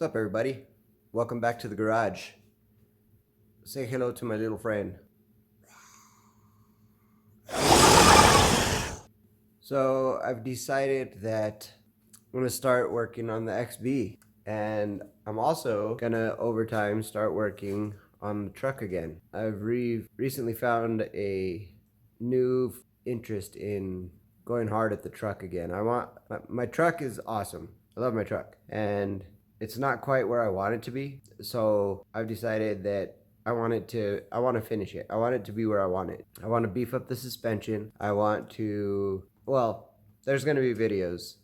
What's up, everybody? Welcome back to the garage. Say hello to my little friend. So I've decided that I'm gonna start working on the XB, and I'm also gonna overtime start working on the truck again. I've recently found a new interest in going hard at the truck again. My truck is awesome. I love my truck, and it's not quite where I want it to be. So I've decided that I want to finish it. I want it to be where I want it. I want to beef up the suspension. I want to, well, there's going to be videos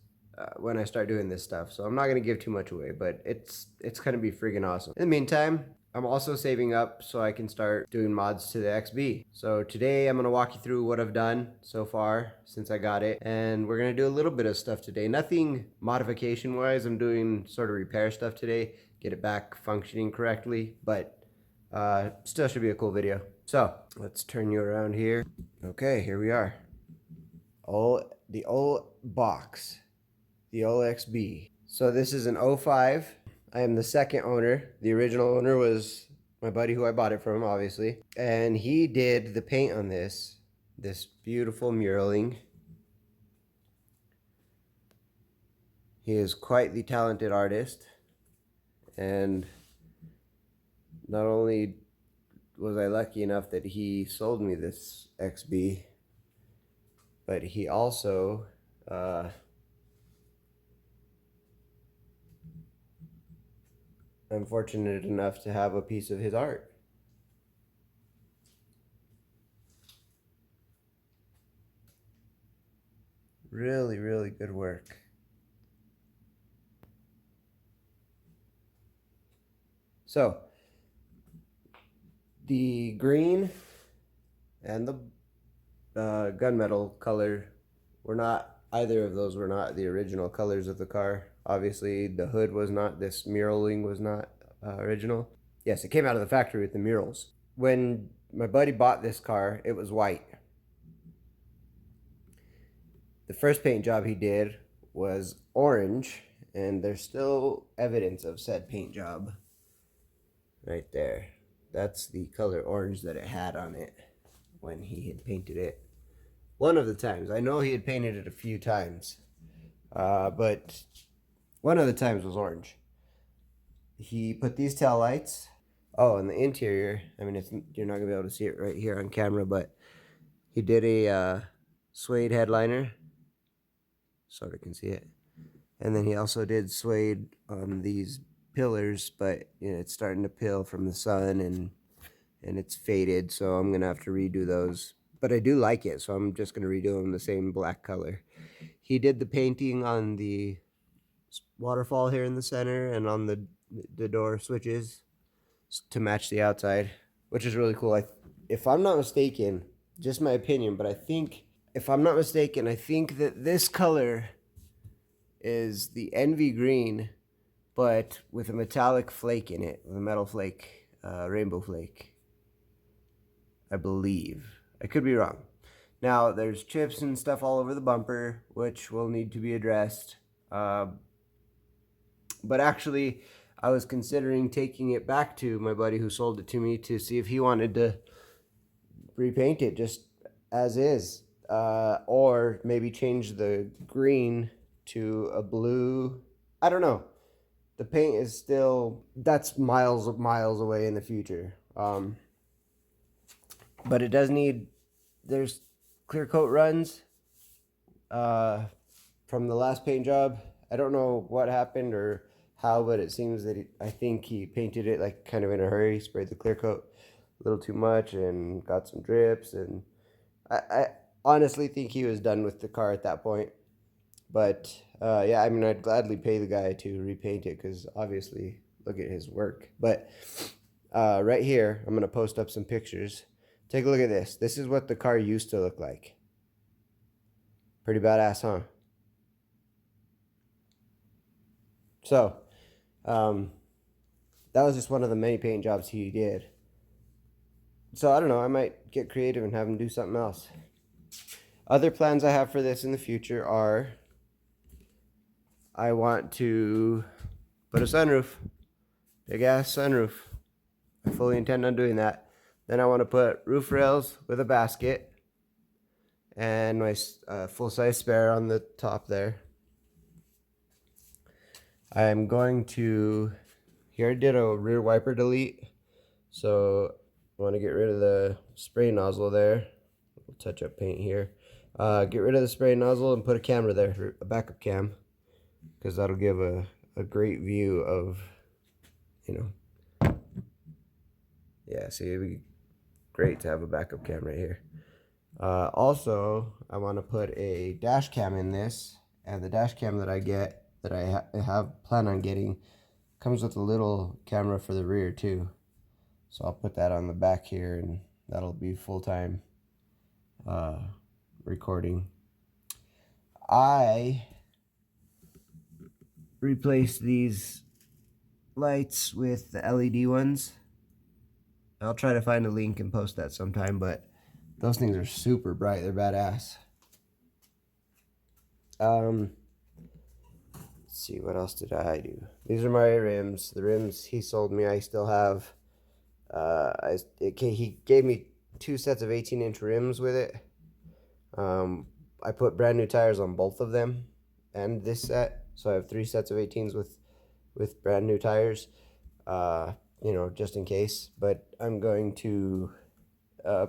when I start doing this stuff. So I'm not going to give too much away, but it's going to be freaking awesome. In the meantime, I'm also saving up so I can start doing mods to the XB. So today I'm going to walk you through what I've done so far since I got it. And we're going to do a little bit of stuff today. Nothing modification wise. I'm doing sort of repair stuff today. Get it back functioning correctly. But still should be a cool video. So let's turn you around here. Okay, here we are. The old box. The old XB. So this is an 05. I am the second owner. The original owner was my buddy who I bought it from, obviously. And he did the paint on this beautiful muraling. He is quite the talented artist. And not only was I lucky enough that he sold me this XB, but he also I'm fortunate enough to have a piece of his art. Really, really good work. So, the green and the gunmetal color either of those were not the original colors of the car. Obviously, the hood was not, this muraling was not original. Yes, it came out of the factory with the murals. When my buddy bought this car, it was white. The first paint job he did was orange, and there's still evidence of said paint job right there. That's the color orange that it had on it when he had painted it. One of the times. I know he had painted it a few times, but one of the times was orange. He put these tail lights. Oh, and the interior, I mean, you're not going to be able to see it right here on camera, but he did a suede headliner. Sort of can see it. And then he also did suede on these pillars, but you know, it's starting to peel from the sun and it's faded, so I'm going to have to redo those. But I do like it, so I'm just going to redo them the same black color. He did the painting on the waterfall here in the center and on the door switches to match the outside, which is really cool. If I'm not mistaken, just my opinion, but I think, if I'm not mistaken, I think that this color is the Envy green, but with a metallic flake in it, with a metal flake, rainbow flake, I believe. I could be wrong. Now, there's chips and stuff all over the bumper, which will need to be addressed. But actually, I was considering taking it back to my buddy who sold it to me to see if he wanted to repaint it just as is. Or maybe change the green to a blue. I don't know. The paint is still, that's miles away in the future. But it does need, there's clear coat runs from the last paint job. I don't know what happened or how, but it seems that I think he painted it like kind of in a hurry, sprayed the clear coat a little too much and got some drips, and I honestly think he was done with the car at that point. But yeah, I mean, I'd gladly pay the guy to repaint it because obviously look at his work. But right here, I'm going to post up some pictures. Take a look at this. This is what the car used to look like. Pretty badass, huh? So, that was just one of the many paint jobs he did. So, I don't know. I might get creative and have him do something else. Other plans I have for this in the future are I want to put a sunroof, big ass sunroof. I fully intend on doing that. Then I want to put roof rails with a basket and my full-size spare on the top there. I'm going to, here I did a rear wiper delete, so I want to get rid of the spray nozzle there. We'll touch up paint here. Get rid of the spray nozzle and put a camera there, a backup cam, because that'll give a great view of, you know, yeah, see, it'd be great to have a backup cam right here. Also, I want to put a dash cam in this, and the dash cam that I get, that I have plan on getting, comes with a little camera for the rear too. So I'll put that on the back here, and that'll be full-time recording. I replaced these lights with the LED ones. I'll try to find a link and post that sometime, but those things are super bright. They're badass. Let's see, what else did I do? These are my rims. The rims he sold me, I still have. He gave me 2 sets of 18-inch rims with it. I put brand new tires on both of them and this set, so I have 3 sets of 18s with brand new tires. You know, just in case. But I'm going to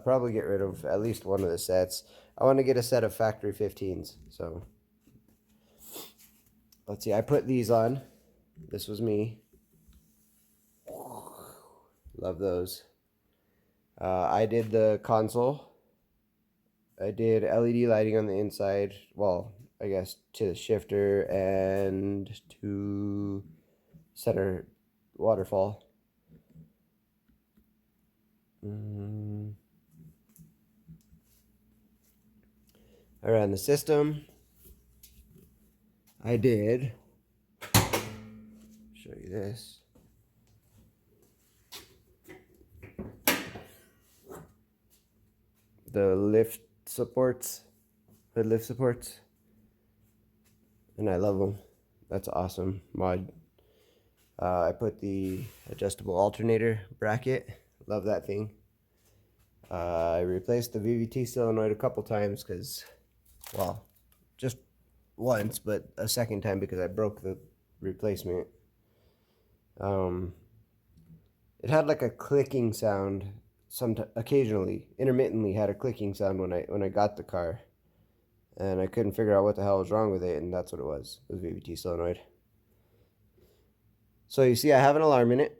probably get rid of at least one of the sets. I want to get a set of factory 15s. So let's see. I put these on. This was me. Love those. I did the console. I did LED lighting on the inside. Well, I guess to the shifter and to center waterfall. Around the system, I did show you this. The lift supports, hood lift supports, and I love them. That's awesome mod. I put the adjustable alternator bracket. Love that thing. I replaced the VVT solenoid a couple times because, well, just once, but a second time because I broke the replacement. It had like a clicking sound. Occasionally, intermittently had a clicking sound when I got the car, and I couldn't figure out what the hell was wrong with it, and that's what it was. It was VVT solenoid. So you see, I have an alarm in it.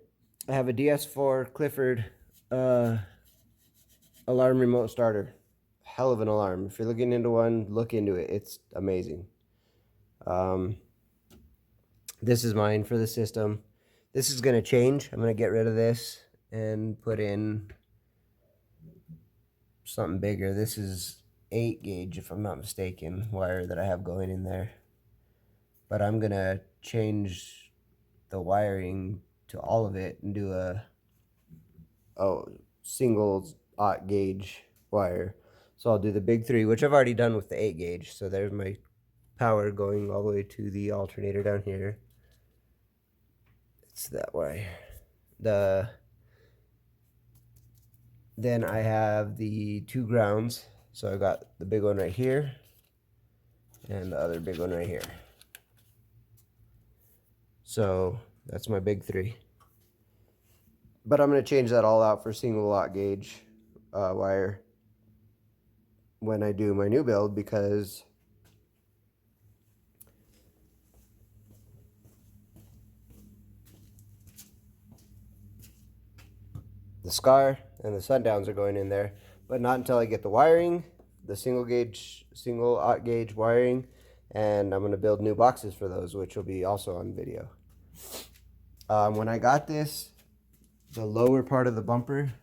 I have a DS4 Clifford alarm remote starter. Hell of an alarm. If you're looking into one, look into it. It's amazing. This is mine for the system. This is going to change. I'm going to get rid of this and put in something bigger. This is 8 gauge, if I'm not mistaken, wire that I have going in there. But I'm going to change the wiring to all of it and do a single 8 gauge wire. So I'll do the big 3, which I've already done with the 8 gauge. So there's my power going all the way to the alternator down here. It's that way. Then I have the 2 grounds. So I got the big one right here and the other big one right here. So that's my big 3. But I'm going to change that all out for single 8 gauge wire when I do my new build, because the SCAR and the sundowns are going in there, but not until I get the wiring, the single 8 gauge wiring, and I'm going to build new boxes for those, which will be also on video. When I got this, the lower part of the bumper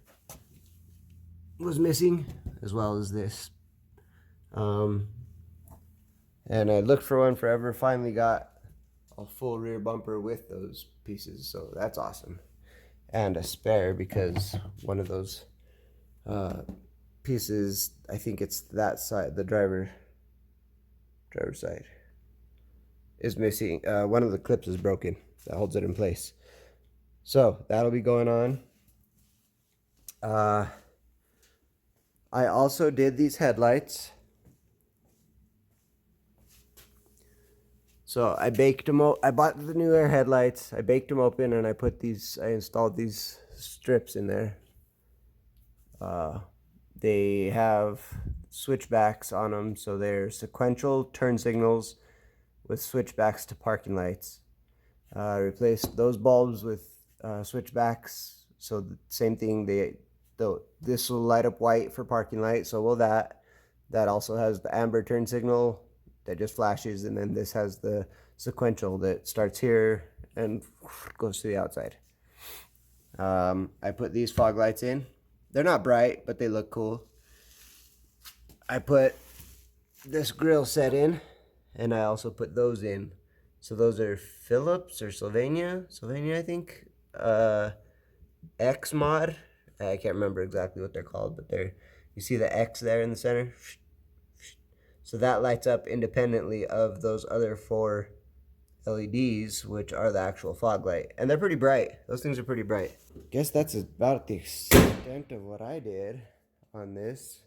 was missing, as well as this. And I looked for one forever, finally got a full rear bumper with those pieces, so that's awesome. And a spare, because one of those pieces, I think it's that side, the driver side, is missing. One of the clips is broken, that holds it in place. So that'll be going on. I also did these headlights. So I baked them. I bought the new air headlights. I baked them open, and I installed these strips in there. They have switchbacks on them, so they're sequential turn signals with switchbacks to parking lights. Replaced those bulbs with switchbacks, so the same thing. This will light up white for parking light, so will that. That also has the amber turn signal that just flashes, and then this has the sequential that starts here and goes to the outside. I put these fog lights in. They're not bright, but they look cool. I put this grill set in, and I also put those in. So those are Philips or Sylvania, I think. X mod. I can't remember exactly what they're called, but you see the X there in the center? So that lights up independently of those other 4 LEDs, which are the actual fog light. And they're pretty bright. Those things are pretty bright. Guess that's about the extent of what I did on this.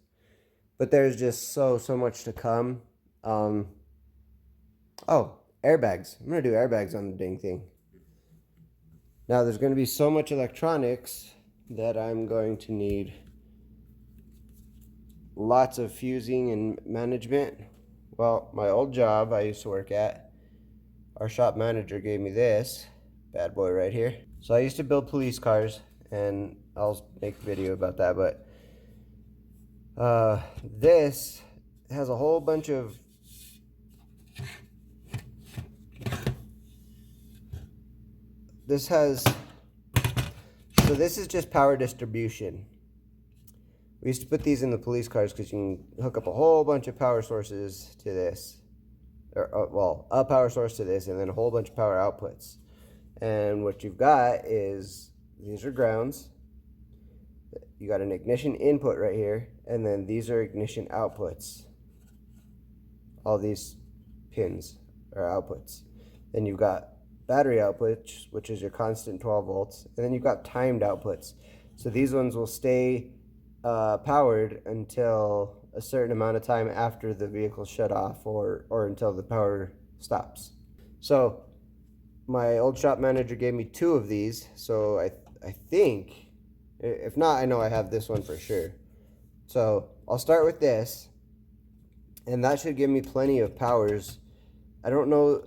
But there's just so much to come. Oh, airbags. I'm going to do airbags on the dang thing. Now, there's going to be so much electronics that I'm going to need lots of fusing and management. Well, my old job I used to work at, our shop manager gave me this bad boy right here. So I used to build police cars, and I'll make a video about that, but this has a whole bunch of this is just power distribution. We used to put these in the police cars because you can hook up a whole bunch of power sources to this. Well, a power source to this, and then a whole bunch of power outputs. And what you've got is, these are grounds. You got an ignition input right here, and then these are ignition outputs. All these pins are outputs. Then you've got battery outputs, which is your constant 12 volts. And then you've got timed outputs. So these ones will stay powered until a certain amount of time after the vehicle shut off, or until the power stops. So my old shop manager gave me 2 of these, so I think, if not, I know I have this one for sure. So I'll start with this, and that should give me plenty of powers. I don't know,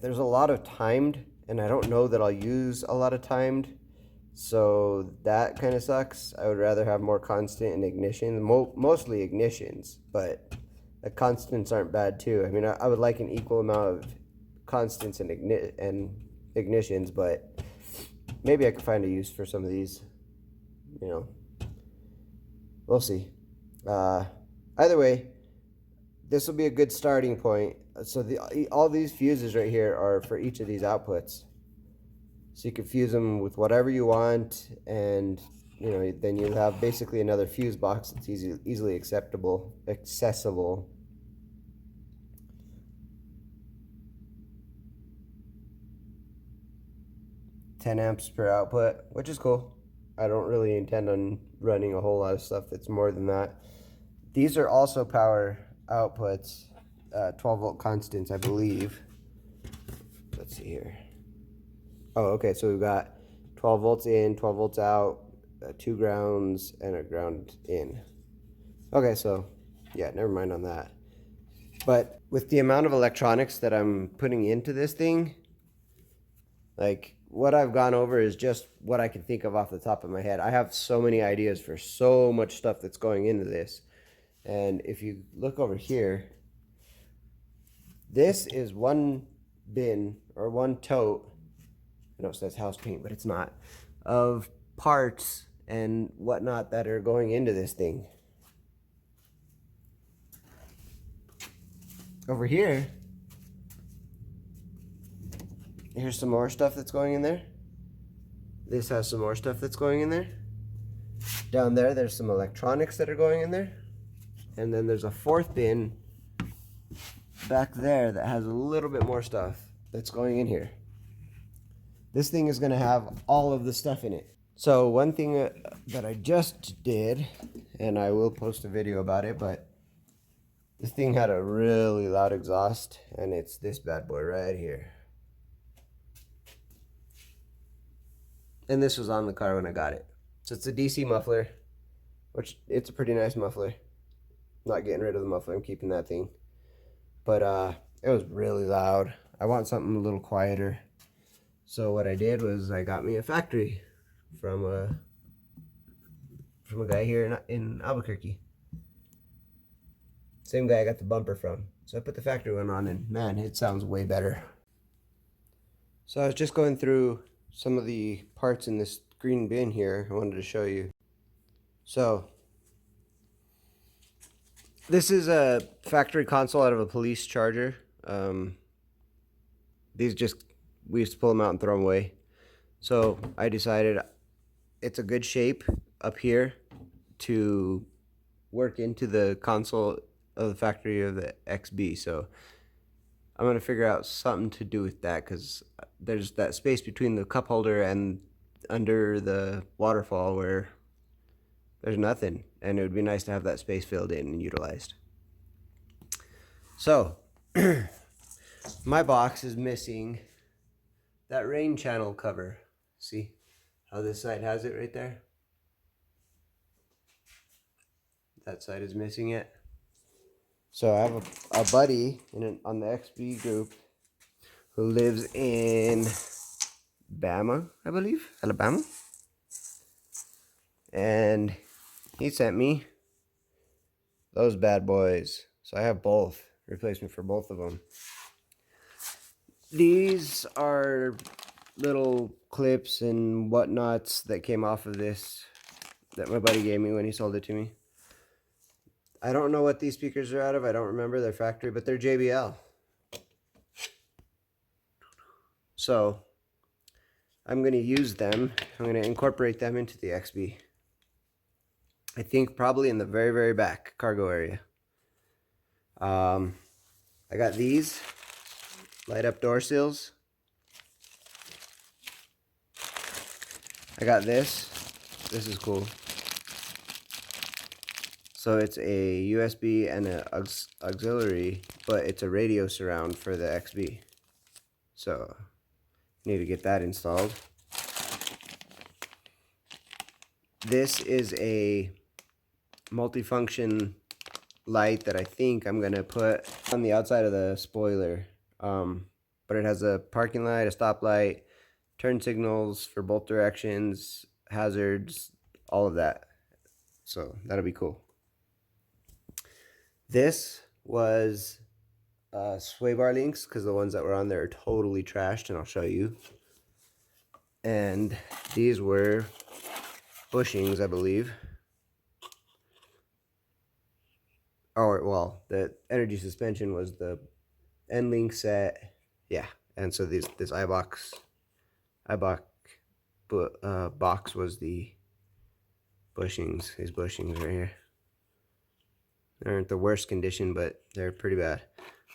there's a lot of timed, and I don't know that I'll use a lot of timed. So that kind of sucks. I would rather have more constant and ignition, mostly ignitions, but the constants aren't bad too. I mean, I would like an equal amount of constants and ignitions, but maybe I could find a use for some of these. You know, we'll see. Either way, this will be a good starting point. So all these fuses right here are for each of these outputs. So you can fuse them with whatever you want, and then you have basically another fuse box that's easily accessible. 10 amps per output, which is cool. I don't really intend on running a whole lot of stuff that's more than that. These are also power outputs, 12 volt constants, I believe. Let's see here. Oh, okay, so we've got 12 volts in, 12 volts out, 2 grounds, and a ground in. Okay, so, yeah, never mind on that. But with the amount of electronics that I'm putting into this thing, like, what I've gone over is just what I can think of off the top of my head. I have so many ideas for so much stuff that's going into this. And if you look over here, this is one bin, or one tote, I know it says house paint, but it's not, of parts and whatnot that are going into this thing. Over here, here's some more stuff that's going in there. This has some more stuff that's going in there. Down there, there's some electronics that are going in there. And then there's a 4th bin back there that has a little bit more stuff that's going in here. This thing is going to have all of the stuff in it. So one thing that I just did, and I will post a video about it, but this thing had a really loud exhaust, and it's this bad boy right here. And this was on the car when I got it. So it's a DC muffler, which it's a pretty nice muffler. Not getting rid of the muffler, I'm keeping that thing. But it was really loud. I want something a little quieter. So what I did was I got me a factory from a guy here in Albuquerque. Same guy I got the bumper from. So I put the factory one on, and man, it sounds way better. So I was just going through some of the parts in this green bin here. I wanted to show you. So this is a factory console out of a police charger. We used to pull them out and throw them away. So I decided it's a good shape up here to work into the console of the factory of the XB. So I'm going to figure out something to do with that, because there's that space between the cup holder and under the waterfall where there's nothing, and it would be nice to have that space filled in and utilized. So my box is missing that rain channel cover. See how this side has it right there? That side is missing it. So I have a buddy on the XB group who lives in Bama, I believe, Alabama. And he sent me those bad boys. So I have both, replacement for both of them. These are little clips and whatnots that came off of this that my buddy gave me when he sold it to me. I don't know what these speakers are out of. I don't remember their factory, but they're JBL. So I'm going to use them. I'm going to incorporate them into the XB. I think probably in the very, very back cargo area. I got these light up door sills. I got this. This is cool. So it's a USB and an auxiliary, but it's a radio surround for the XB. So need to get that installed. This is a multifunction light that I think I'm gonna put on the outside of the spoiler. But it has a parking light, a stoplight, turn signals for both directions, hazards, all of that. So that'll be cool. This was sway bar links, because the ones that were on there are totally trashed, and I'll show you. And these were bushings, I believe. Or, well, the energy suspension was the end link set. Yeah, and so this iBox box was the bushings. These bushings right here. They aren't the worst condition, but they're pretty bad.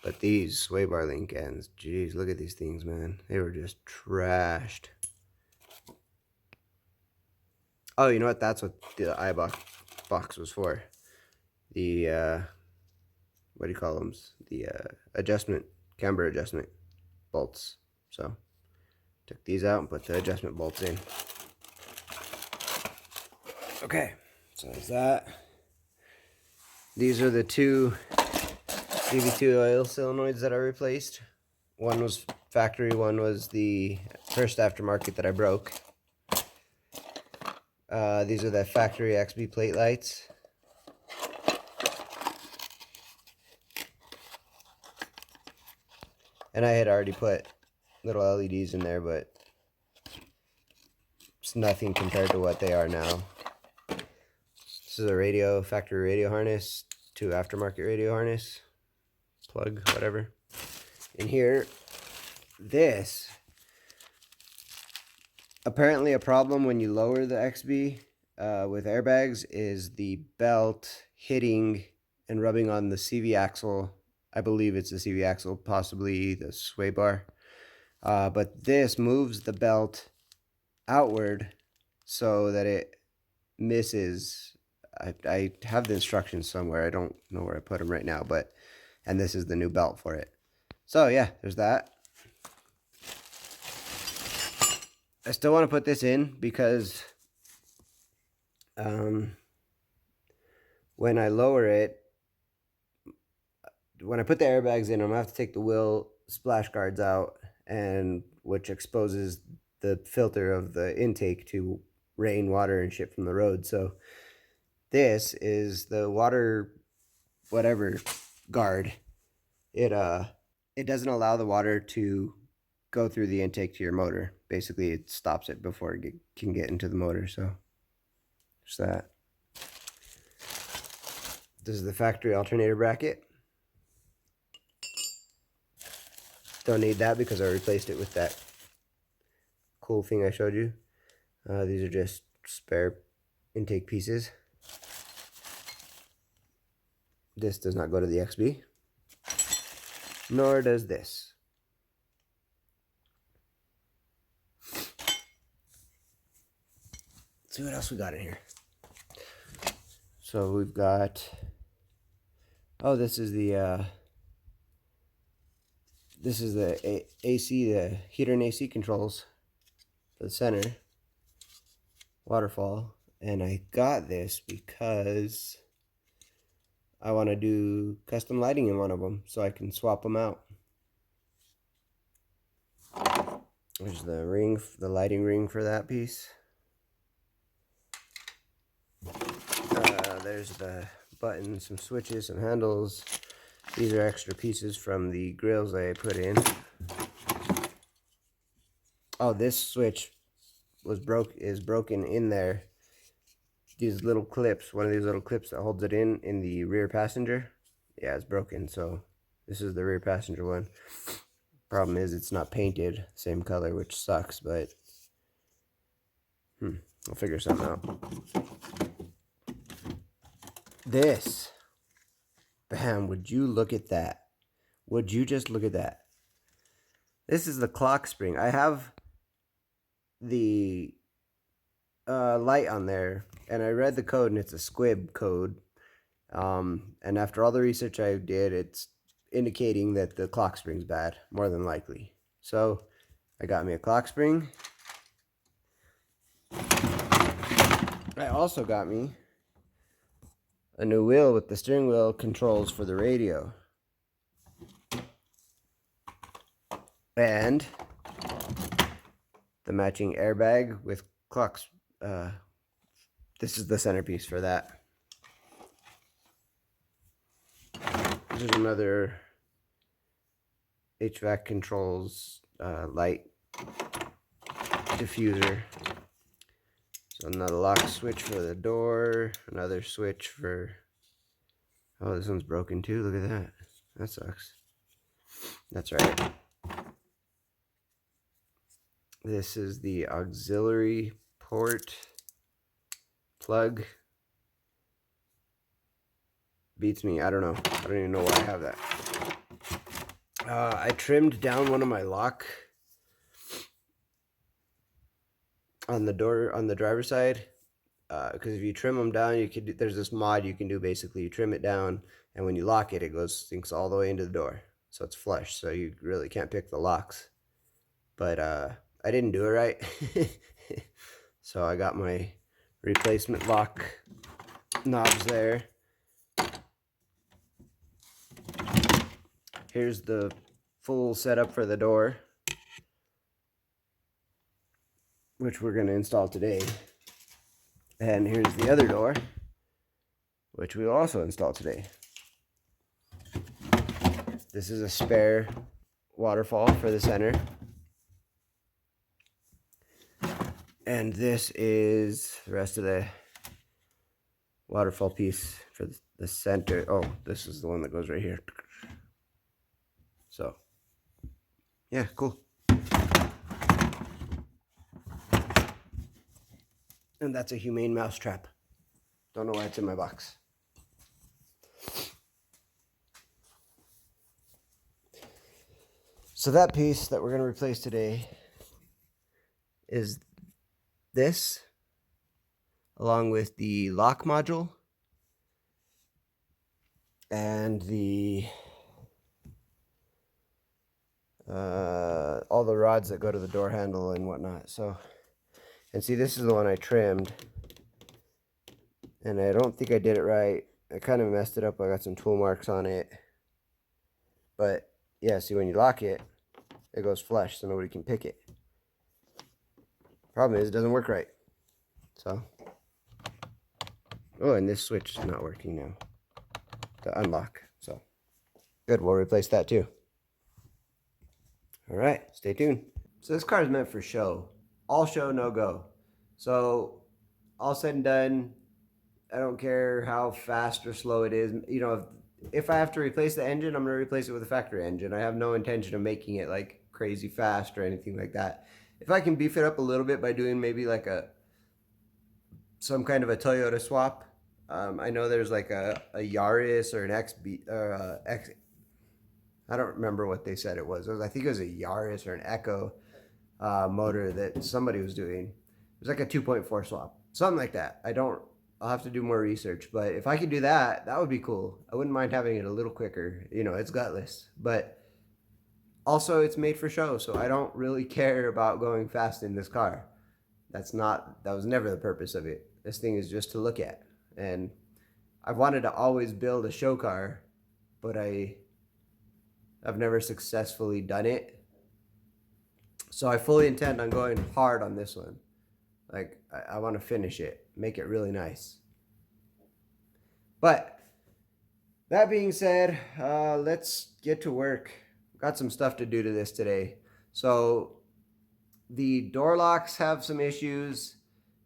But these sway bar link ends, jeez, look at these things, man. They were just trashed. Oh, you know what? That's what the iBox box was for. The what do you call them? The camber adjustment bolts. So took these out and put the adjustment bolts in. Okay, so there's that. These are the two DB2 oil solenoids that I replaced. One was factory, one was the first aftermarket that I broke. These are the factory XB plate lights. And I had already put little LEDs in there, but it's nothing compared to what they are now. This is a factory radio harness to aftermarket radio harness. Plug, whatever. In here, this. Apparently a problem when you lower the XB with airbags is the belt hitting and rubbing on the CV axle. I believe it's the CV axle, possibly the sway bar. But this moves the belt outward so that it misses. I have the instructions somewhere. I don't know where I put them right now, but and this is the new belt for it. So yeah, there's that. I still want to put this in because when I lower it, when I put the airbags in, I'm gonna have to take the wheel splash guards out, and which exposes the filter of the intake to rain, water, and shit from the road. So this is the water whatever guard. It doesn't allow the water to go through the intake to your motor. Basically, it stops it before it can get into the motor. So just that. This is the factory alternator bracket. Don't need that because I replaced it with that cool thing I showed you. These are just spare intake pieces. This does not go to the XB, nor does this. Let's see what else we got in here. So we've got, oh, this is the AC, the heater and AC controls for the center waterfall. And I got this because I want to do custom lighting in one of them, so I can swap them out. There's the ring, the lighting ring for that piece. There's the buttons, some switches, some handles. These are extra pieces from the grills I put in. Oh, this switch is broken in there. These little clips, one of these little clips that holds it in the rear passenger. Yeah, it's broken, so this is the rear passenger one. Problem is it's not painted same color, which sucks, but I'll figure something out. This, bam, would you look at that? Would you just look at that? This is the clock spring. I have the light on there, and I read the code, and it's a squib code. And after all the research I did, it's indicating that the clock spring's bad, more than likely. So I got me a clock spring. I also got me a new wheel with the steering wheel controls for the radio. And the matching airbag with clocks. This is the centerpiece for that. This is another HVAC controls light diffuser. So another lock switch for the door, another switch for, oh, this one's broken too, look at that. That sucks. That's right. This is the auxiliary port plug. Beats me, I don't know. I don't even know why I have that. I trimmed down one of my lock on the door on the driver's side, because if you trim them down, you could there's this mod you can do. Basically, you trim it down, and when you lock it, it sinks all the way into the door, so it's flush. So you really can't pick the locks. But I didn't do it right, so I got my replacement lock knobs there. Here's the full setup for the door, which we're going to install today. And here's the other door, which we will also install today. This is a spare waterfall for the center. And this is the rest of the waterfall piece for the center. Oh, this is the one that goes right here. So, yeah, cool. And that's a humane mouse trap. Don't know why it's in my box. So that piece that we're going to replace today is this, along with the lock module and the all the rods that go to the door handle and whatnot. So, and see, this is the one I trimmed, and I don't think I did it right. I kind of messed it up. I got some tool marks on it, but yeah, see, when you lock it, it goes flush, so nobody can pick it. Problem is, it doesn't work right. So, oh, and this switch is not working now to unlock. So, good, we'll replace that too. All right, stay tuned. So this car is meant for show. All show, no go. So all said and done, I don't care how fast or slow it is. You know, if I have to replace the engine, I'm going to replace it with a factory engine. I have no intention of making it like crazy fast or anything like that. If I can beef it up a little bit by doing maybe like some kind of a Toyota swap. I know there's like a Yaris or an X. I don't remember what they said it was. I think it was a Yaris or an Echo motor that somebody was doing. It was like a 2.4 swap, something like that. I'll have to do more research, but if I could do that, that would be cool. I wouldn't mind having it a little quicker. You know, it's gutless, but also it's made for show, so I don't really care about going fast in this car. That was never the purpose of it. This thing is just to look at, and I've wanted to always build a show car, but I've never successfully done it. So I fully intend on going hard on this one. Like, I want to finish it, make it really nice. But that being said, let's get to work. Got some stuff to do to this today. So the door locks have some issues.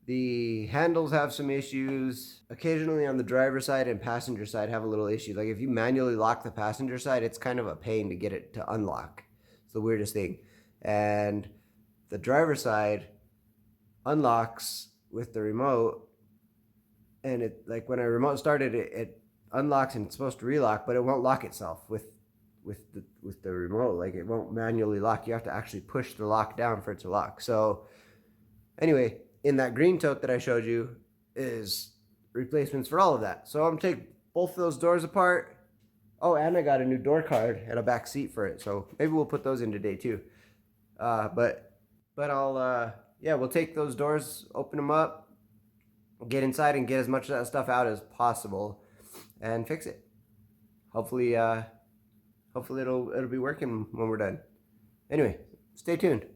The handles have some issues. Occasionally on the driver's side and passenger side have a little issue. Like if you manually lock the passenger side, it's kind of a pain to get it to unlock. It's the weirdest thing. And the driver's side unlocks with the remote, and it, like when I remote started it, it unlocks and it's supposed to relock, but it won't lock itself with the remote. Like it won't manually lock. You have to actually push the lock down for it to lock. So anyway, in that green tote that I showed you is replacements for all of that. So I'm gonna take both of those doors apart. Oh, and I got a new door card and a back seat for it. So maybe we'll put those in today too. But I'll yeah, we'll take those doors, open them up, get inside and get as much of that stuff out as possible and fix it. Hopefully it'll be working when we're done. Anyway, stay tuned.